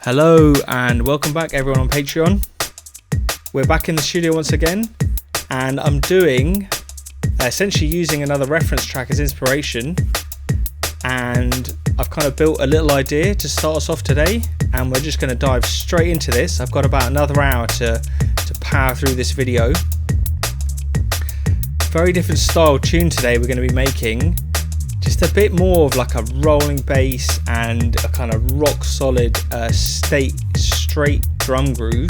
Hello and welcome back everyone on Patreon. We're back in the studio once again and I'm doing essentially using another reference track as inspiration, and I've kind of built a little idea to start us off today and we're just going to dive straight into this. I've got about another hour to power through this video. Very different style tune today we're going to be making. Just a bit more of like a rolling bass and a kind of rock solid straight drum groove.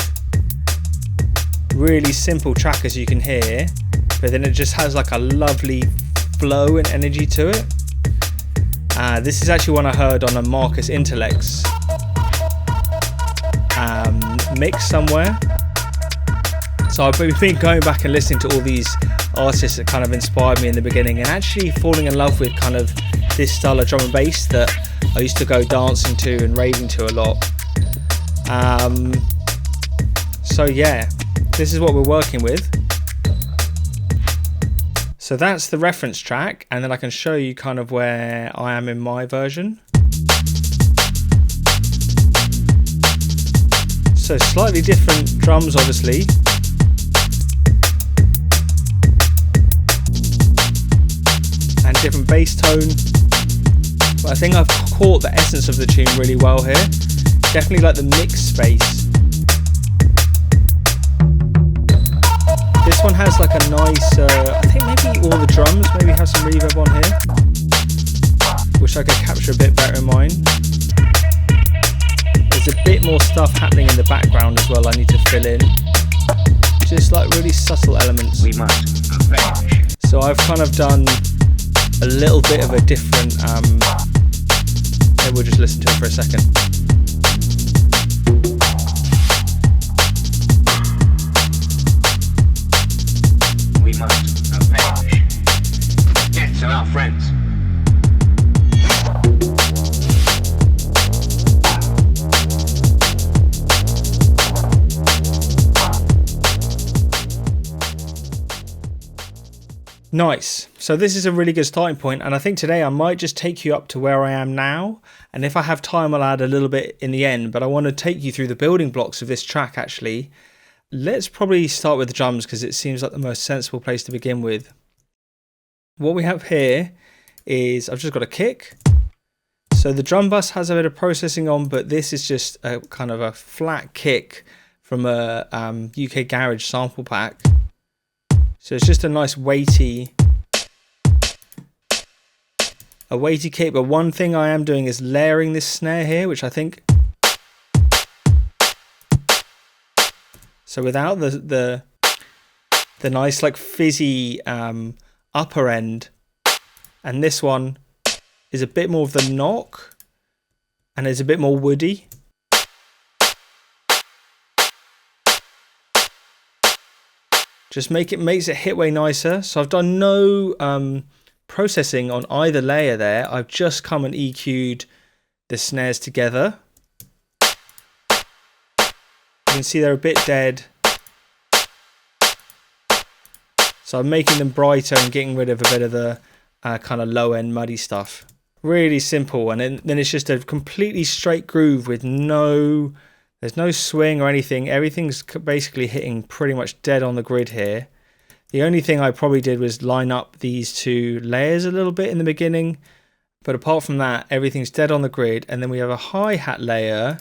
Really simple track as you can hear, but then it just has like a lovely flow and energy to it. This is actually one I heard on a Marcus Intellect's mix somewhere. So I've been going back and listening to all these artists that kind of inspired me in the beginning and actually falling in love with kind of this style of drum and bass that I used to go dancing to and raving to a lot. So yeah, this is what we're working with. So that's the reference track, and then I can show you kind of where I am in my version. So slightly different drums obviously. And different bass tone, but I think I've caught the essence of the tune really well here. Definitely like the mix space. This one has like a nice, I think maybe all the drums maybe have some reverb on here. Wish I could capture a bit better in mine. There's a bit more stuff happening in the background as well I need to fill in. Just like really subtle elements. We must avenge. So I've kind of done a little bit of a different, maybe we'll just listen to it for a second. We must avenge. Get to our friends. Nice. So this is a really good starting point, and I think today I might just take you up to where I am now, and if I have time I'll add a little bit in the end, but I want to take you through the building blocks of this track actually. Let's probably start with the drums because it seems like the most sensible place to begin with. What we have here is I've just got a kick. So the drum bus has a bit of processing on, but this is just a kind of a flat kick from a UK Garage sample pack. So it's just a nice weighty kick, but one thing I am doing is layering this snare here, which I think, so without the nice like fizzy upper end, and this one is a bit more of the knock and is a bit more woody. Just makes it hit way nicer. So I've done no processing on either layer there. I've just come and EQ'd the snares together. You can see they're a bit dead. So I'm making them brighter and getting rid of a bit of the kind of low end muddy stuff. Really simple, and then it's just a completely straight groove with there's no swing or anything. Everything's basically hitting pretty much dead on the grid here. The only thing I probably did was line up these two layers a little bit in the beginning. But apart from that, everything's dead on the grid. And then we have a hi-hat layer,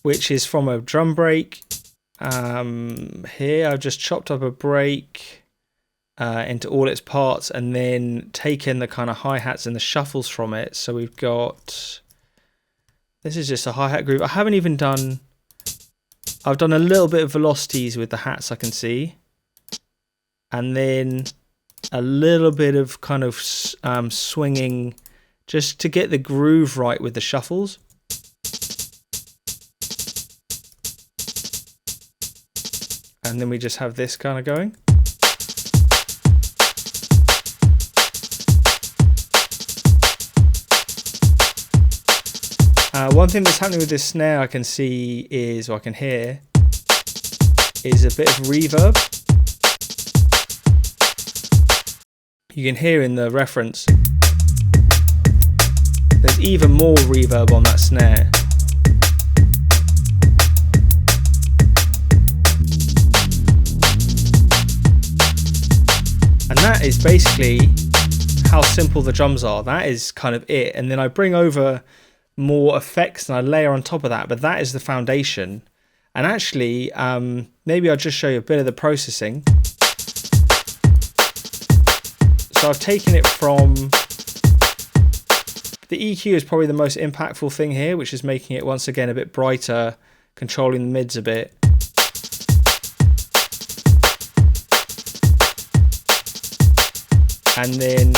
which is from a drum break. Here I've just chopped up a break into all its parts and then taken the kind of hi-hats and the shuffles from it. So we've got, this is just a hi-hat groove. I've done a little bit of velocities with the hats I can see, and then a little bit of kind of swinging just to get the groove right with the shuffles. And then we just have this kind of going. One thing that's happening with this snare I can see is, or I can hear, is a bit of reverb. You can hear in the reference, there's just even more reverb on that snare. And that is basically how simple the drums are. That is kind of it. And then I bring over more effects and I layer on top of that, but that is the foundation. And actually, maybe I'll just show you a bit of the processing. So I've taken it from, the EQ is probably the most impactful thing here, which is making it once again a bit brighter, controlling the mids a bit. And then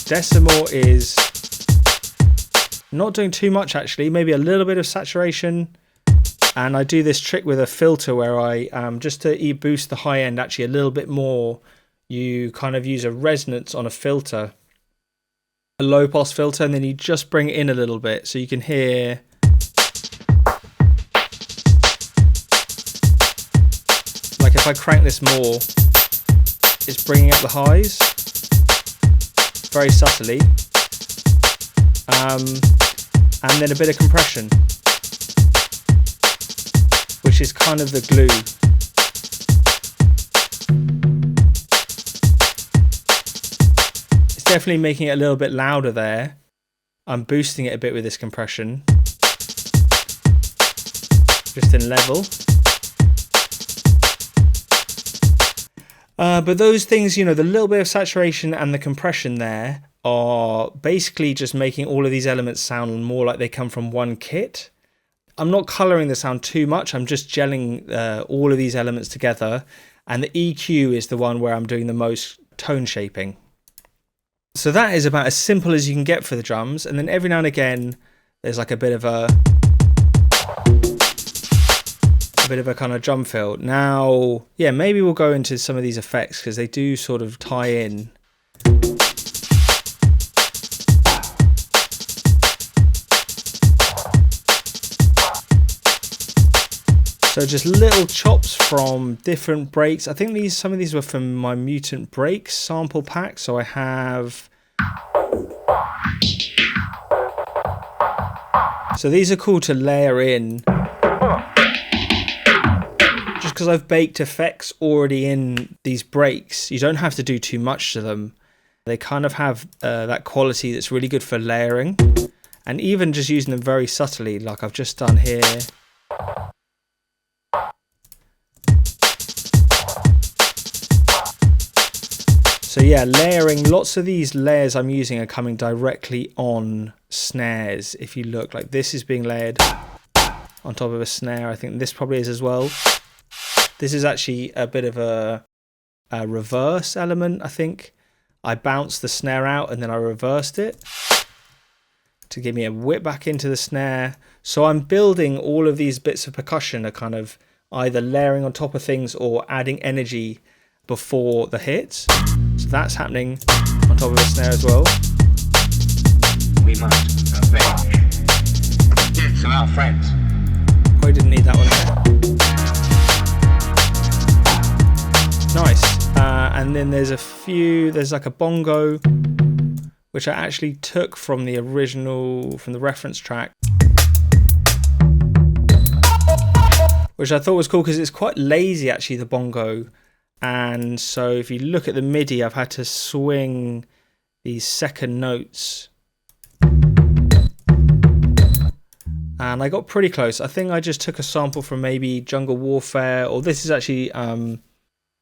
decimal is not doing too much actually, maybe a little bit of saturation. And I do this trick with a filter where I, just to boost the high end actually a little bit more, you kind of use a resonance on a filter, a low pass filter, and then you just bring it in a little bit so you can hear. Like if I crank this more, it's bringing up the highs very subtly, and then a bit of compression, which is kind of the glue. It's definitely making it a little bit louder there. I'm boosting it a bit with this compression, just in level. But those things, you know, the little bit of saturation and the compression there are basically just making all of these elements sound more like they come from one kit. I'm not coloring the sound too much. I'm just gelling all of these elements together. And the EQ is the one where I'm doing the most tone shaping. So that is about as simple as you can get for the drums. And then every now and again, there's like a bit of a kind of drum fill. Now, yeah, maybe we'll go into some of these effects because they do sort of tie in. So just little chops from different breaks. I think some of these were from my Mutant Breaks sample pack. So I have. So these are cool to layer in. Just because I've baked effects already in these breaks, you don't have to do too much to them. They kind of have that quality that's really good for layering. And even just using them very subtly, like I've just done here. So yeah, layering, lots of these layers I'm using are coming directly on snares. If you look, like this is being layered on top of a snare. I think this probably is as well. This is actually a bit of a reverse element, I think. I bounced the snare out and then I reversed it to give me a whip back into the snare. So I'm building all of these bits of percussion are kind of either layering on top of things or adding energy before the hits. So that's happening on top of the snare as well. We must avenge the deaths of our friends. Oh, I didn't need that one there. Nice. And then there's like a bongo, which I actually took from the original, from the reference track, which I thought was cool because it's quite lazy actually, the bongo. And so if you look at the MIDI, I've had to swing these second notes. And I got pretty close. I think I just took a sample from maybe Jungle Warfare, or this is actually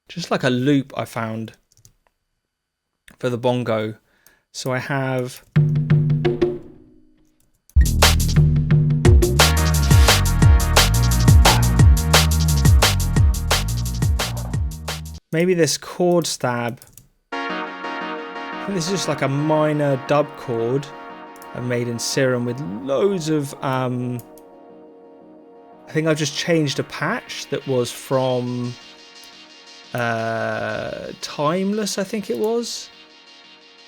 just like a loop I found for the bongo. So I have... maybe this chord stab. I think this is just like a minor dub chord I made in Serum with loads of I think I've just changed a patch that was from Timeless, I think it was.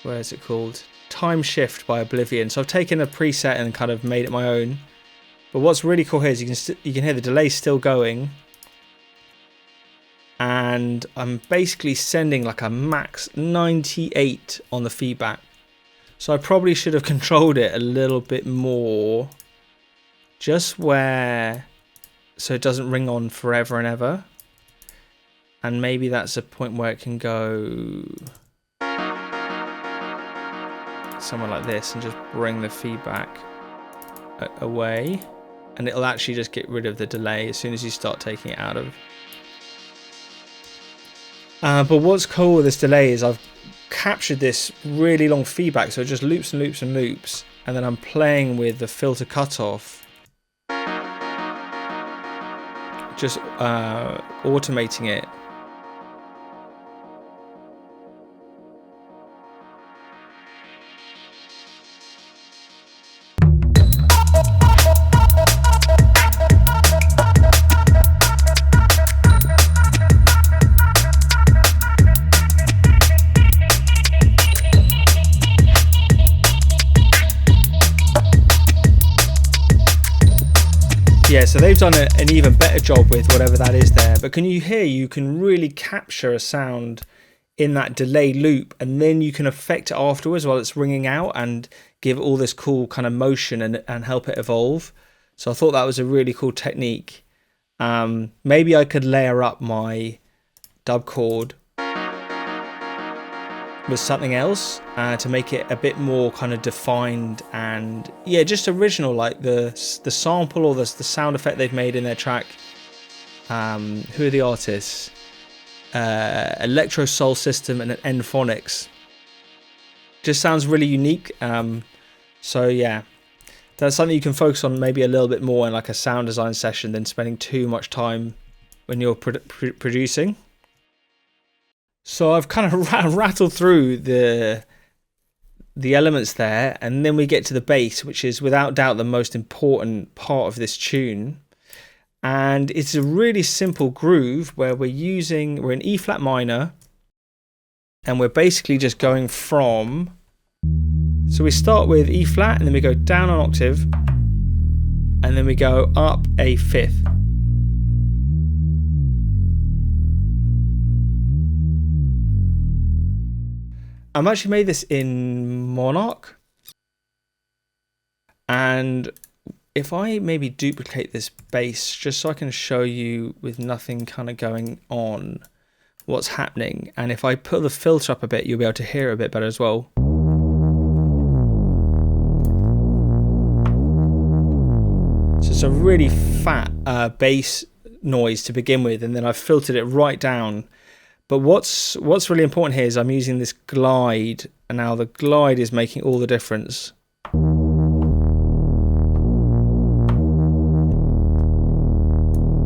Where is it called? Time Shift by Oblivion. So I've taken a preset and kind of made it my own. But what's really cool here is you can hear the delay still going. And I'm basically sending like a max 98 on the feedback, So I probably should have controlled it a little bit more, just where, so it doesn't ring on forever and ever. And maybe that's a point where it can go somewhere like this and just bring the feedback away. And it'll actually just get rid of the delay as soon as you start taking it out of. But what's cool with this delay is I've captured this really long feedback, so it just loops and loops and loops, and then I'm playing with the filter cutoff, just automating it. Yeah, so they've done an even better job with whatever that is there. But can you hear, you can really capture a sound in that delay loop, and then you can affect it afterwards while it's ringing out and give all this cool kind of motion and help it evolve. So I thought that was a really cool technique. Maybe I could layer up my dub chord with something else to make it a bit more kind of defined and yeah, just original, like the sample or the sound effect they've made in their track. Who are the artists? Electro Soul System and N-Phonics. Just sounds really unique. So yeah, that's something you can focus on maybe a little bit more in like a sound design session than spending too much time when you're producing. So I've kind of rattled through the elements there, and then we get to the bass, which is without doubt the most important part of this tune. And it's a really simple groove where we're in E flat minor, and we're basically just going from, so we start with E flat and then we go down an octave and then we go up a fifth. I've actually made this in Monarch, and if I maybe duplicate this bass just so I can show you with nothing kind of going on what's happening, and if I put the filter up a bit you'll be able to hear it a bit better as well. So it's a really fat bass noise to begin with, and then I've filtered it right down. But what's really important here is I'm using this glide, and now the glide is making all the difference.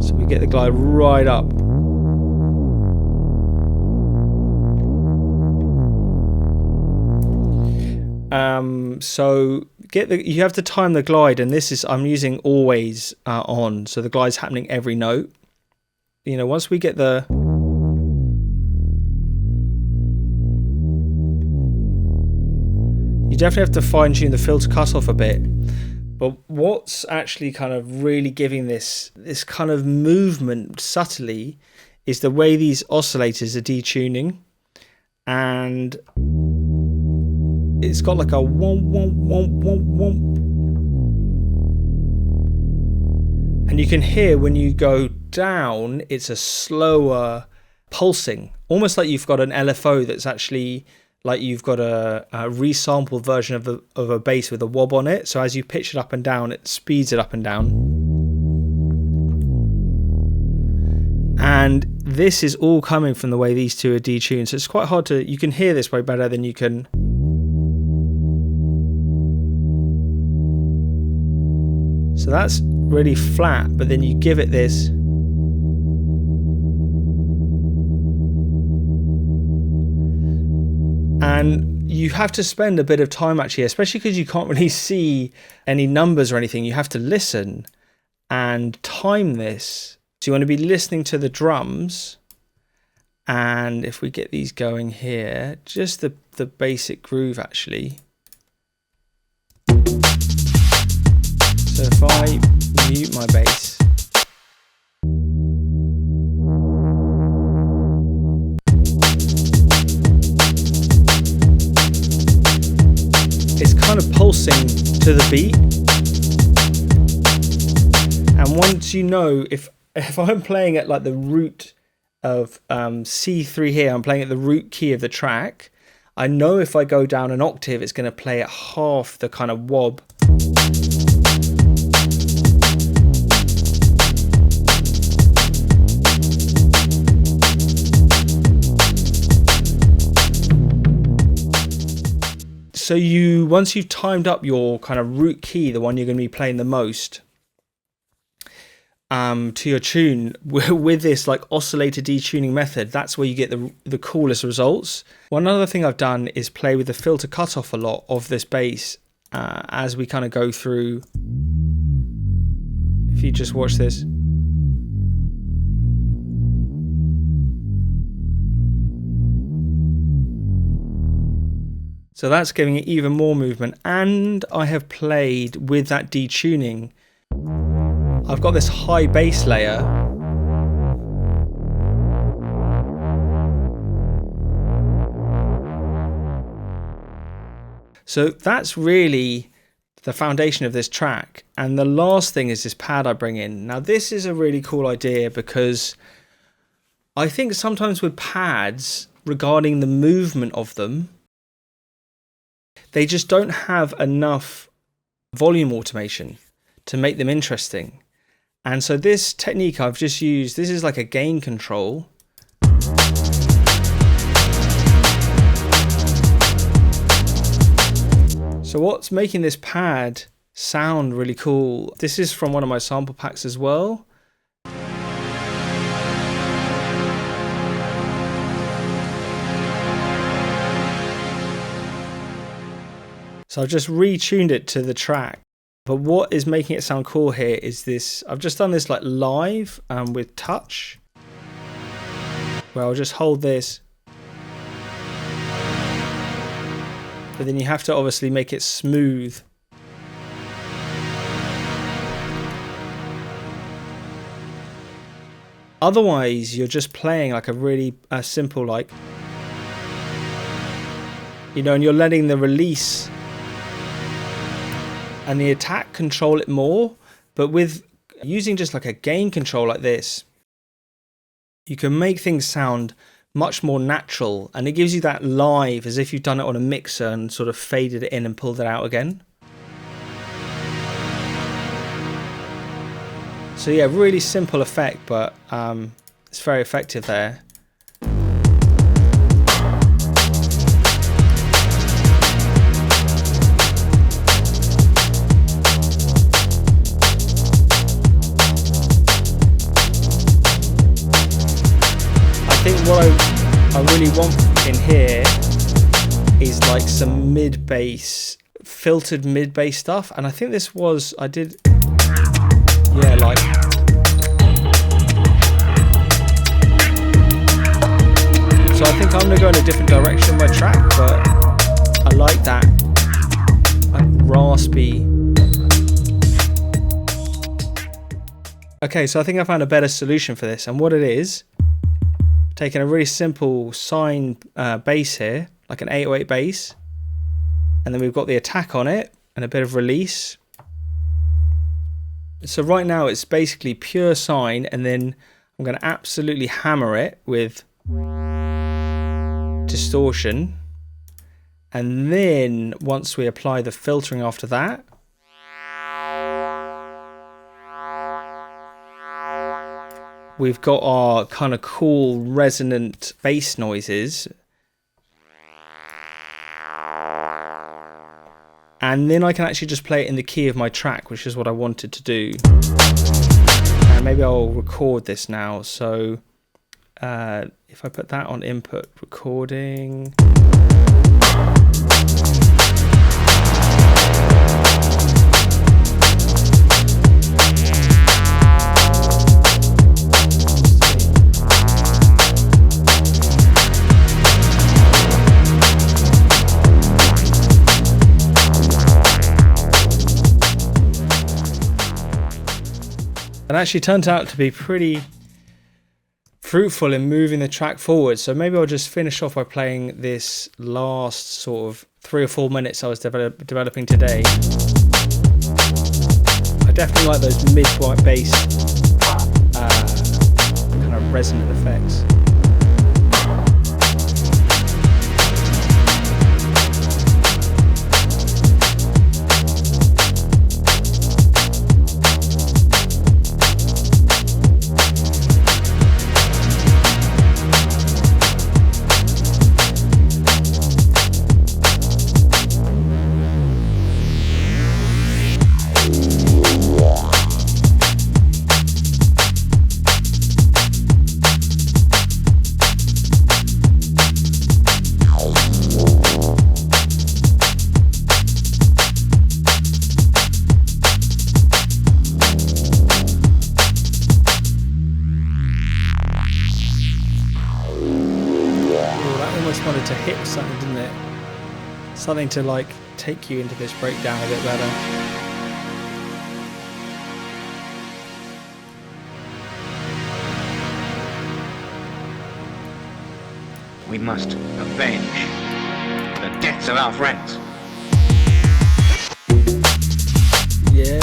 So we get the glide right up. So you have to time the glide, and this is, I'm using always on, so the glide's happening every note. You know, once we get the, you definitely have to fine tune the filter cutoff a bit. But what's actually kind of really giving this kind of movement subtly is the way these oscillators are detuning, and it's got like a womp womp womp womp womp, and you can hear when you go down it's a slower pulsing, almost like you've got an LFO that's actually like you've got a resampled version of a bass with a wob on it. So as you pitch it up and down, it speeds it up and down. And this is all coming from the way these two are detuned. So it's quite hard to, you can hear this way better than you can. So that's really flat, but then you give it this. And you have to spend a bit of time actually, especially because you can't really see any numbers or anything. You have to listen and time this. So you want to be listening to the drums. And if we get these going here, just the basic groove actually. So if I mute my bass, pulsing to the beat. And once you know, if I'm playing at like the root of C3 here, I'm playing at the root key of the track, I know if I go down an octave, it's going to play at half the kind of wob. So once you've timed up your kind of root key, the one you're going to be playing the most, to your tune with this like oscillator detuning method, that's where you get the coolest results. One other thing I've done is play with the filter cutoff a lot of this bass as we kind of go through. If you just watch this. So that's giving it even more movement, and I have played with that detuning. I've got this high bass layer. So that's really the foundation of this track. And the last thing is this pad I bring in. Now this is a really cool idea because I think sometimes with pads, regarding the movement of them, they just don't have enough volume automation to make them interesting. And so this technique I've just used, this is like a gain control. So what's making this pad sound really cool, this is from one of my sample packs as well. So I've just retuned it to the track. But what is making it sound cool here is this, I've just done this like live with touch, where I'll just hold this. But then you have to obviously make it smooth. Otherwise, you're just playing like a really simple like, you know, and you're letting the release and the attack control it more. But with using just like a gain control like this, you can make things sound much more natural, and it gives you that live as if you've done it on a mixer and sort of faded it in and pulled it out again. So yeah, really simple effect, but it's very effective there. I think what I really want in here is like some mid-bass, filtered mid-bass stuff, and I think this was, I did, yeah, like, so I think I'm going to go in a different direction with my track, but I like that like raspy. Okay, so I think I found a better solution for this, and what it is, taking a really simple sine bass here, like an 808 bass, and then we've got the attack on it and a bit of release. So right now it's basically pure sine, and then I'm going to absolutely hammer it with distortion, and then once we apply the filtering after that, we've got our kind of cool resonant bass noises. And then I can actually just play it in the key of my track, which is what I wanted to do. And maybe I'll record this now. So if I put that on input recording. It actually turned out to be pretty fruitful in moving the track forward. So maybe I'll just finish off by playing this last sort of 3 or 4 minutes I was developing today. I definitely like those mid-white bass kind of resonant effects. Wanted to hit something, didn't it? Something to like take you into this breakdown a bit better. We must avenge the deaths of our friends. Yeah.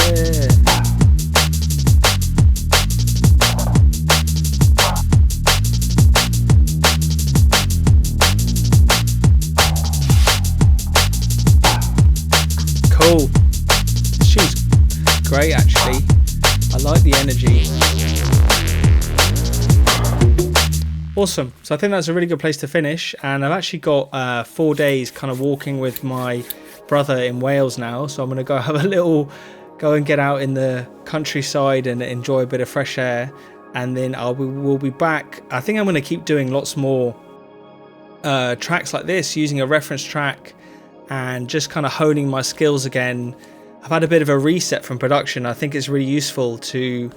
Cool. She's great actually. I like the energy. Awesome. So I think that's a really good place to finish, and I've actually got 4 days kind of walking with my brother in Wales now, so I'm going to go have a little go and get out in the countryside and enjoy a bit of fresh air, and then we'll be back. I think I'm going to keep doing lots more tracks like this, using a reference track and just kind of honing my skills again. I've had a bit of a reset from production. I think it's really useful to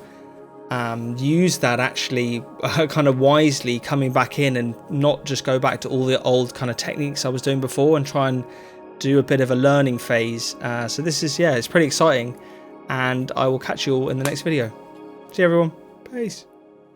use that actually kind of wisely, coming back in and not just go back to all the old kind of techniques I was doing before, and try and do a bit of a learning phase. So this is, yeah, it's pretty exciting, and I will catch you all in the next video. See you everyone. Peace.